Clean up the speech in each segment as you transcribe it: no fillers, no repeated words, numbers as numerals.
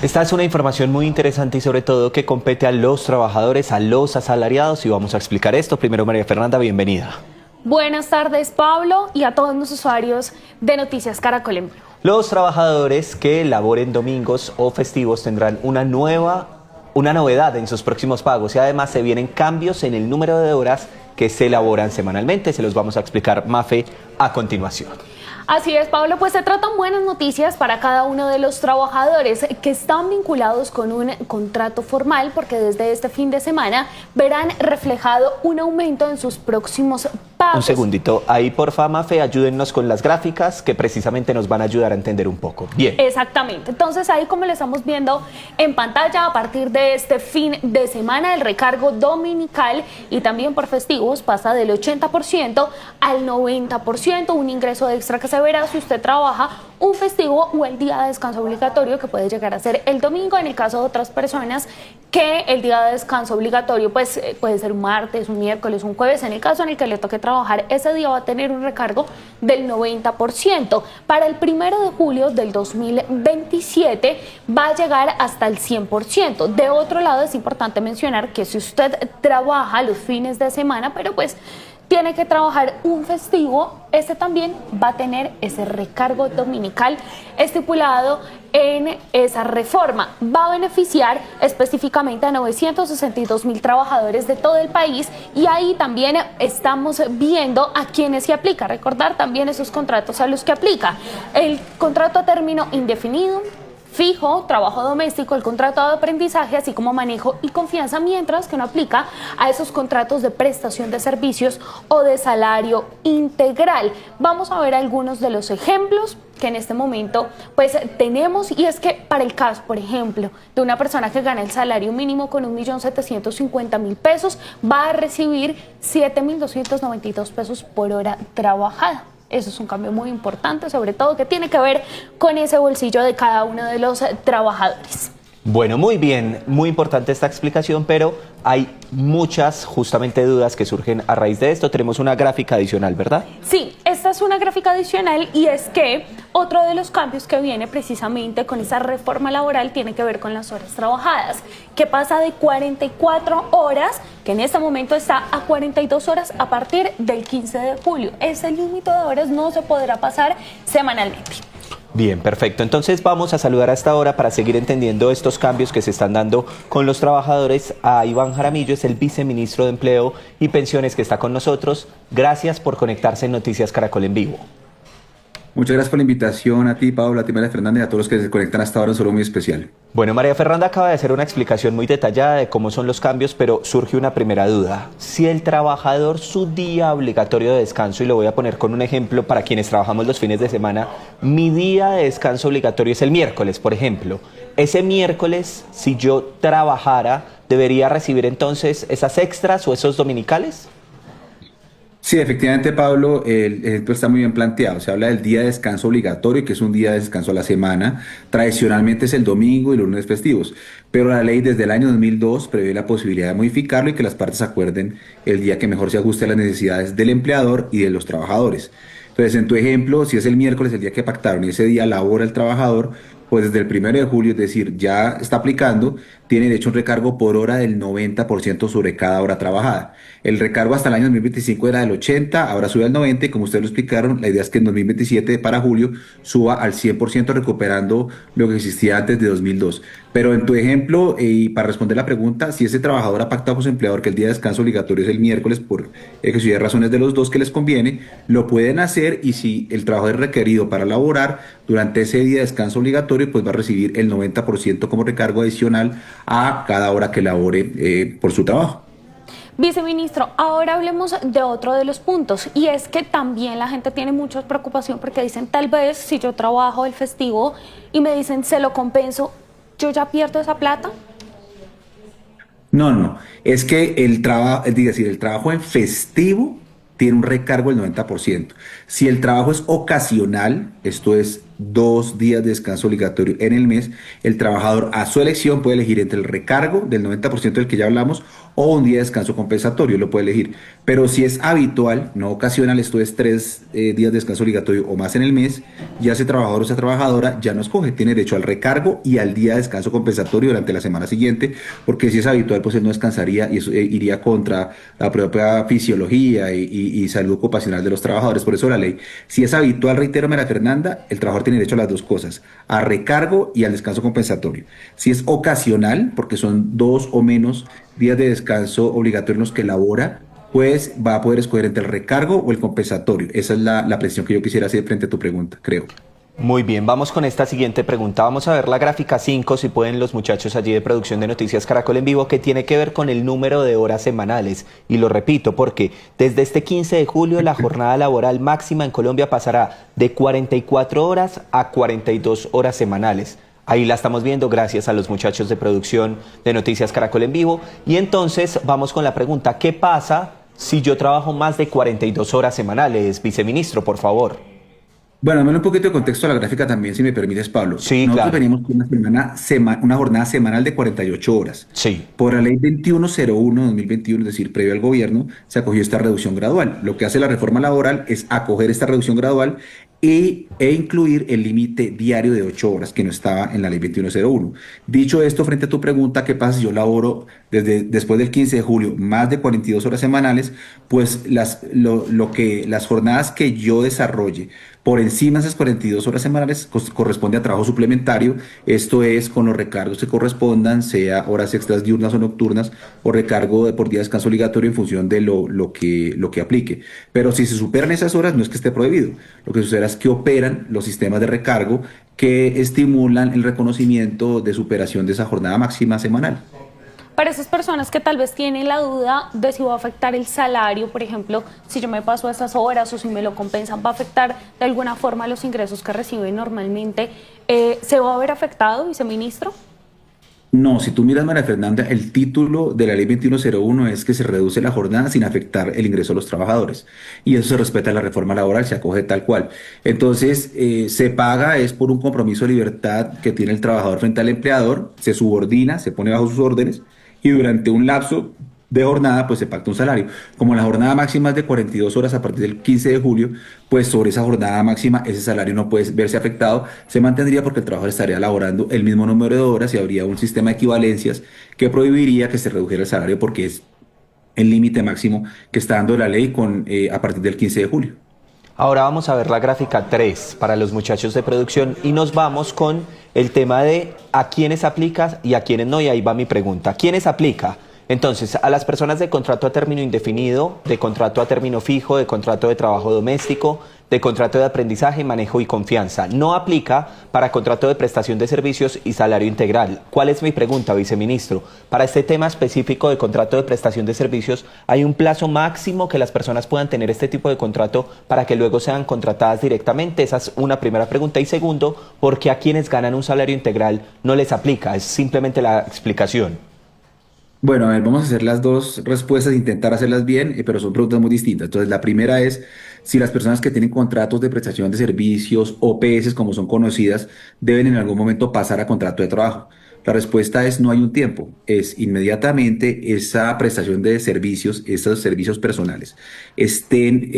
Esta es una información muy interesante y sobre todo que compete a los trabajadores, a los asalariados, y vamos a explicar esto. Primero, María Fernanda, bienvenida. Buenas tardes, Pablo, y a todos los usuarios de Noticias Caracol en Vivo. Los trabajadores que laboren domingos o festivos tendrán una novedad en sus próximos pagos y además se vienen cambios en el número de horas que se elaboran semanalmente. Se los vamos a explicar, Mafe, a continuación. Así es, Pablo, pues se tratan buenas noticias para cada uno de los trabajadores que están vinculados con un contrato formal, porque desde este fin de semana verán reflejado un aumento en sus próximos pagos. Un segundito, ahí porfa, Mafe, ayúdennos con las gráficas que precisamente nos van a ayudar a entender un poco. Bien. Exactamente, entonces ahí como lo estamos viendo en pantalla, a partir de este fin de semana el recargo dominical y también por festivos pasa del 80% al 90%, un ingreso extra que se verá si usted trabaja un festivo o el día de descanso obligatorio, que puede llegar a ser el domingo, en el caso de otras personas que el día de descanso obligatorio pues puede ser un martes, un miércoles, un jueves. En el caso en el que le toque trabajar ese día va a tener un recargo del 90%. Para el 1 de julio del 2027 va a llegar hasta el 100%. De otro lado, es importante mencionar que si usted trabaja los fines de semana, pero pues tiene que trabajar un festivo, este también va a tener ese recargo dominical estipulado en esa reforma. Va a beneficiar específicamente a 962,000 trabajadores de todo el país, y ahí también estamos viendo a quienes se aplica. Recordar también esos contratos a los que aplica: el contrato a término indefinido, fijo, trabajo doméstico, el contrato de aprendizaje, así como manejo y confianza, mientras que no aplica a esos contratos de prestación de servicios o de salario integral. Vamos a ver algunos de los ejemplos que en este momento pues tenemos, y es que para el caso, por ejemplo, de una persona que gana el salario mínimo con 1.750.000 pesos, va a recibir 7.292 pesos por hora trabajada. Eso es un cambio muy importante, sobre todo que tiene que ver con ese bolsillo de cada uno de los trabajadores. Bueno, muy bien, muy importante esta explicación, pero hay muchas justamente dudas que surgen a raíz de esto. Tenemos una gráfica adicional, ¿verdad? Sí, esta es una gráfica adicional, y es que otro de los cambios que viene precisamente con esa reforma laboral tiene que ver con las horas trabajadas, que pasa de 44 horas, que en este momento está a 42 horas a partir del 15 de julio. Ese límite de horas no se podrá pasar semanalmente. Bien, perfecto. Entonces vamos a saludar a esta hora para seguir entendiendo estos cambios que se están dando con los trabajadores a Iván Jaramillo, es el viceministro de Empleo y Pensiones, que está con nosotros. Gracias por conectarse en Noticias Caracol en Vivo. Muchas gracias por la invitación, a ti, Pablo, a ti, María Fernanda, y a todos los que se conectan hasta ahora, un saludo muy especial. Bueno, María Fernanda acaba de hacer una explicación muy detallada de cómo son los cambios, pero surge una primera duda. Si el trabajador, su día obligatorio de descanso, y lo voy a poner con un ejemplo para quienes trabajamos los fines de semana, mi día de descanso obligatorio es el miércoles, por ejemplo. Ese miércoles, si yo trabajara, ¿debería recibir entonces esas extras o esos dominicales? Sí, efectivamente, Pablo, el ejemplo está muy bien planteado. Se habla del día de descanso obligatorio, que es un día de descanso a la semana. Tradicionalmente es el domingo y los lunes festivos, pero la ley desde el año 2002 prevé la posibilidad de modificarlo y que las partes acuerden el día que mejor se ajuste a las necesidades del empleador y de los trabajadores. Entonces, en tu ejemplo, si es el miércoles el día que pactaron y ese día labora el trabajador, pues desde el 1 de julio, es decir, ya está aplicando, tiene derecho a un recargo por hora del 90% sobre cada hora trabajada. El recargo hasta el año 2025 era del 80, ahora sube al 90, y como ustedes lo explicaron, la idea es que en 2027 para julio suba al 100%, recuperando lo que existía antes de 2002. Pero en tu ejemplo, y para responder la pregunta, si ese trabajador ha pactado con su empleador que el día de descanso obligatorio es el miércoles por X y Y razones de los dos que les conviene, lo pueden hacer, y si el trabajador es requerido para laborar durante ese día de descanso obligatorio, pues va a recibir el 90% como recargo adicional a cada hora que labore por su trabajo. Viceministro, ahora hablemos de otro de los puntos, y es que también la gente tiene mucha preocupación porque dicen, tal vez si yo trabajo el festivo y me dicen se lo compenso, ¿yo ya pierdo esa plata? No, es que el trabajo, es decir, el trabajo en festivo tiene un recargo del 90%. Si el trabajo es ocasional, esto es 2 días de descanso obligatorio en el mes, el trabajador a su elección puede elegir entre el recargo del 90% del que ya hablamos o un día de descanso compensatorio, lo puede elegir. Pero si es habitual, no ocasional, esto es 3 días de descanso obligatorio o más en el mes, ya ese trabajador o esa trabajadora ya no escoge, tiene derecho al recargo y al día de descanso compensatorio durante la semana siguiente, porque si es habitual, pues él no descansaría y eso iría contra la propia fisiología y salud ocupacional de los trabajadores. Por eso la ley, si es habitual, reitero, María Fernanda, el trabajador tiene derecho a las dos cosas, a recargo y al descanso compensatorio. Si es ocasional, porque son 2 o menos días de descanso obligatorio en los que labora, pues va a poder escoger entre el recargo o el compensatorio. Esa es la precisión que yo quisiera hacer frente a tu pregunta, creo. Muy bien, vamos con esta siguiente pregunta. Vamos a ver la gráfica 5, si pueden los muchachos allí de producción de Noticias Caracol en vivo, que tiene que ver con el número de horas semanales. Y lo repito porque desde este 15 de julio la jornada laboral máxima en Colombia pasará de 44 horas a 42 horas semanales. Ahí la estamos viendo gracias a los muchachos de producción de Noticias Caracol en vivo. Y entonces vamos con la pregunta, ¿qué pasa si yo trabajo más de 42 horas semanales? Viceministro, por favor. Bueno, dame un poquito de contexto a la gráfica también, si me permites, Pablo. Sí, Nosotros claro. venimos con una jornada semanal de 48 horas. Sí. Por la ley 2101-2021, es decir, previo al gobierno, se acogió esta reducción gradual. Lo que hace la reforma laboral es acoger esta reducción gradual e incluir el límite diario de 8 horas, que no estaba en la ley 2101. Dicho esto, frente a tu pregunta, ¿qué pasa si yo laboro después del 15 de julio más de 42 horas semanales? Pues las jornadas que yo desarrolle por encima de esas 42 horas semanales corresponde a trabajo suplementario, esto es con los recargos que correspondan, sea horas extras diurnas o nocturnas, o recargo por día de descanso obligatorio en función de lo que aplique. Pero si se superan esas horas, no es que esté prohibido. Lo que sucede es que operan los sistemas de recargo que estimulan el reconocimiento de superación de esa jornada máxima semanal. Para esas personas que tal vez tienen la duda de si va a afectar el salario, por ejemplo, si yo me paso a esas horas o si me lo compensan, ¿va a afectar de alguna forma los ingresos que reciben normalmente? ¿Se va a ver afectado, viceministro? No, si tú miras, María Fernanda, el título de la ley 2101 es que se reduce la jornada sin afectar el ingreso de los trabajadores. Y eso se respeta en la reforma laboral, se acoge tal cual. Entonces, se paga es por un compromiso de libertad que tiene el trabajador frente al empleador, se subordina, se pone bajo sus órdenes y durante un lapso de jornada, pues se pacta un salario. Como la jornada máxima es de 42 horas a partir del 15 de julio, pues sobre esa jornada máxima ese salario no puede verse afectado, se mantendría porque el trabajador estaría laborando el mismo número de horas y habría un sistema de equivalencias que prohibiría que se redujera el salario porque es el límite máximo que está dando la ley a partir del 15 de julio. Ahora vamos a ver la gráfica 3 para los muchachos de producción y nos vamos con el tema de a quiénes aplica y a quiénes no, y ahí va mi pregunta. ¿A quiénes aplica? Entonces, a las personas de contrato a término indefinido, de contrato a término fijo, de contrato de trabajo doméstico, de contrato de aprendizaje, manejo y confianza. No aplica para contrato de prestación de servicios y salario integral. ¿Cuál es mi pregunta, viceministro? Para este tema específico de contrato de prestación de servicios, ¿hay un plazo máximo que las personas puedan tener este tipo de contrato para que luego sean contratadas directamente? Esa es una primera pregunta. Y segundo, ¿por qué a quienes ganan un salario integral no les aplica? Es simplemente la explicación. Bueno, a ver, vamos a hacer las dos respuestas, intentar hacerlas bien, pero son preguntas muy distintas. Entonces, la primera es si las personas que tienen contratos de prestación de servicios, OPS, como son conocidas, deben en algún momento pasar a contrato de trabajo. La respuesta es no hay un tiempo, es inmediatamente esa prestación de servicios, esos servicios personales, estén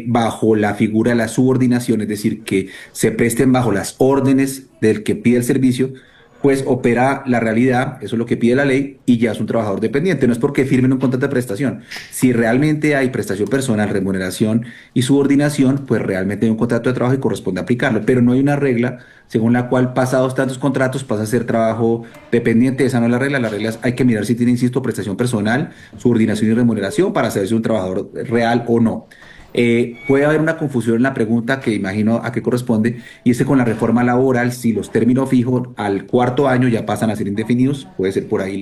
bajo la figura de la subordinación, es decir, que se presten bajo las órdenes del que pide el servicio, pues opera la realidad, eso es lo que pide la ley, y ya es un trabajador dependiente. No es porque firmen un contrato de prestación. Si realmente hay prestación personal, remuneración y subordinación, pues realmente hay un contrato de trabajo y corresponde aplicarlo. Pero no hay una regla según la cual pasados tantos contratos pasa a ser trabajo dependiente. Esa no es la regla. La regla es hay que mirar si tiene, insisto, prestación personal, subordinación y remuneración para saber si es un trabajador real o no. Puede haber una confusión en la pregunta que imagino a qué corresponde, y es que con la reforma laboral, si los términos fijos al cuarto año ya pasan a ser indefinidos, puede ser por ahí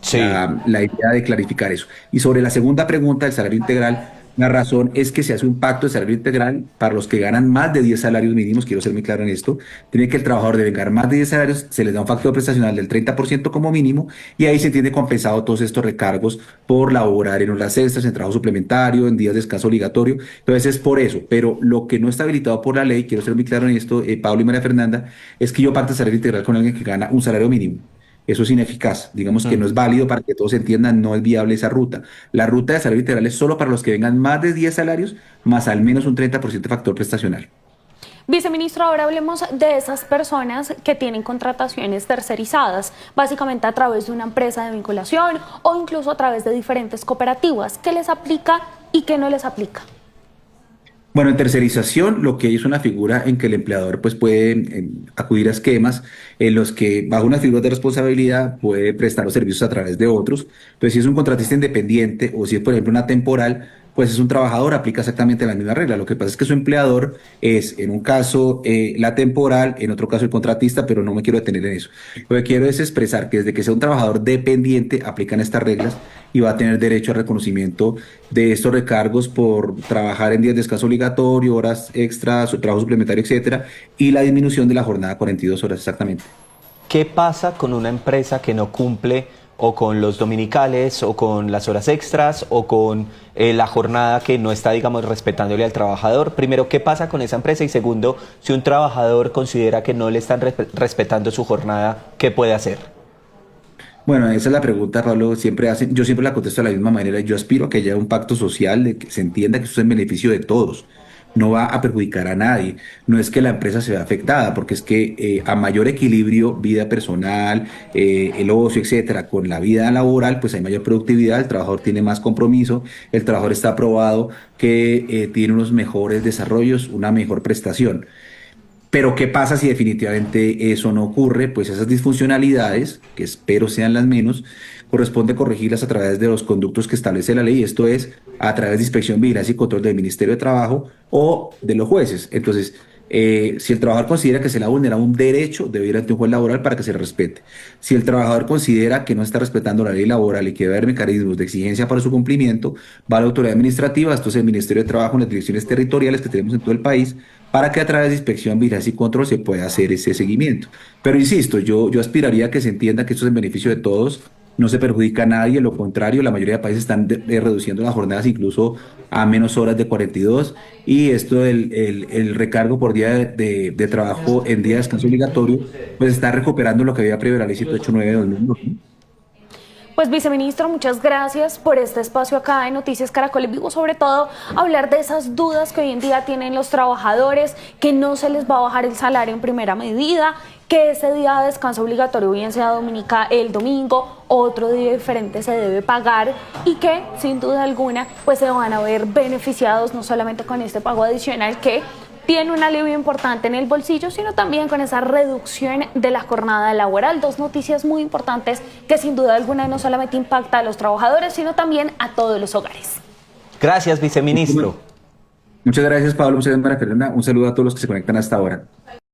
Sí. la idea de clarificar eso. Y sobre la segunda pregunta, el salario integral, La razón es que se hace un pacto de salario integral para los que ganan más de 10 salarios mínimos, quiero ser muy claro en esto, tiene que el trabajador debe ganar más de 10 salarios, se les da un factor prestacional del 30% como mínimo y ahí se tiene compensado todos estos recargos por laborar en horas extras, en trabajo suplementario, en días de descanso obligatorio, entonces es por eso, pero lo que no está habilitado por la ley, quiero ser muy claro en esto, Pablo y María Fernanda, es que yo pacte salario integral con alguien que gana un salario mínimo. Eso es ineficaz, digamos que no es válido para que todos entiendan, no es viable esa ruta. La ruta de salario integral es solo para los que vengan más de 10 salarios, más al menos un 30% de factor prestacional. Viceministro, ahora hablemos de esas personas que tienen contrataciones tercerizadas, básicamente a través de una empresa de vinculación o incluso a través de diferentes cooperativas. ¿Qué les aplica y qué no les aplica? Bueno, en tercerización lo que hay es una figura en que el empleador pues puede acudir a esquemas en los que bajo una figura de responsabilidad puede prestar los servicios a través de otros. Entonces, si es un contratista independiente o si es, por ejemplo, una temporal, pues es un trabajador, aplica exactamente la misma regla. Lo que pasa es que su empleador es, en un caso, la temporal, en otro caso el contratista, pero no me quiero detener en eso. Lo que quiero es expresar que desde que sea un trabajador dependiente, aplican estas reglas y va a tener derecho al reconocimiento de estos recargos por trabajar en días de descanso obligatorio, horas extras, trabajo suplementario, etcétera, y la disminución de la jornada a 42 horas exactamente. ¿Qué pasa con una empresa que no cumple o con los dominicales o con las horas extras o con la jornada que no está, digamos, respetándole al trabajador? Primero, ¿qué pasa con esa empresa? Y segundo, si un trabajador considera que no le están respetando su jornada, ¿qué puede hacer? Bueno, esa es la pregunta, Pablo, siempre hacen, yo siempre la contesto de la misma manera, yo aspiro a que haya un pacto social, de que se entienda que esto es en beneficio de todos, no va a perjudicar a nadie, no es que la empresa se vea afectada, porque es que a mayor equilibrio, vida personal, el ocio, etcétera, con la vida laboral, pues hay mayor productividad, el trabajador tiene más compromiso, el trabajador está probado que tiene unos mejores desarrollos, una mejor prestación. Pero ¿qué pasa si definitivamente eso no ocurre? Pues esas disfuncionalidades, que espero sean las menos, corresponde corregirlas a través de los conductos que establece la ley, esto es, a través de inspección, vigilancia y control del Ministerio de Trabajo o de los jueces. Entonces, si el trabajador considera que se le ha vulnerado un derecho, debe ir ante un juez laboral para que se le respete. Si el trabajador considera que no está respetando la ley laboral y que debe haber mecanismos de exigencia para su cumplimiento, va a la autoridad administrativa, esto es el Ministerio de Trabajo en las direcciones territoriales que tenemos en todo el país, para que a través de inspección, vigilancia y control se pueda hacer ese seguimiento. Pero insisto, yo aspiraría a que se entienda que esto es en beneficio de todos, no se perjudica a nadie, lo contrario, la mayoría de países están reduciendo las jornadas incluso a menos horas de 42 y esto el recargo por día de trabajo en día de descanso obligatorio, pues está recuperando lo que había previo a la ley 189 de 2001. Pues viceministro, muchas gracias por este espacio acá en Noticias Caracol en Vivo, sobre todo hablar de esas dudas que hoy en día tienen los trabajadores, que no se les va a bajar el salario en primera medida, que ese día de descanso obligatorio, bien sea dominica, el domingo, otro día diferente se debe pagar y que sin duda alguna pues se van a ver beneficiados no solamente con este pago adicional que tiene un alivio importante en el bolsillo, sino también con esa reducción de la jornada laboral. Dos noticias muy importantes que sin duda alguna no solamente impacta a los trabajadores, sino también a todos los hogares. Gracias, viceministro. Muchas gracias, Pablo. Muchas gracias, María Fernanda. Un saludo a todos los que se conectan hasta ahora.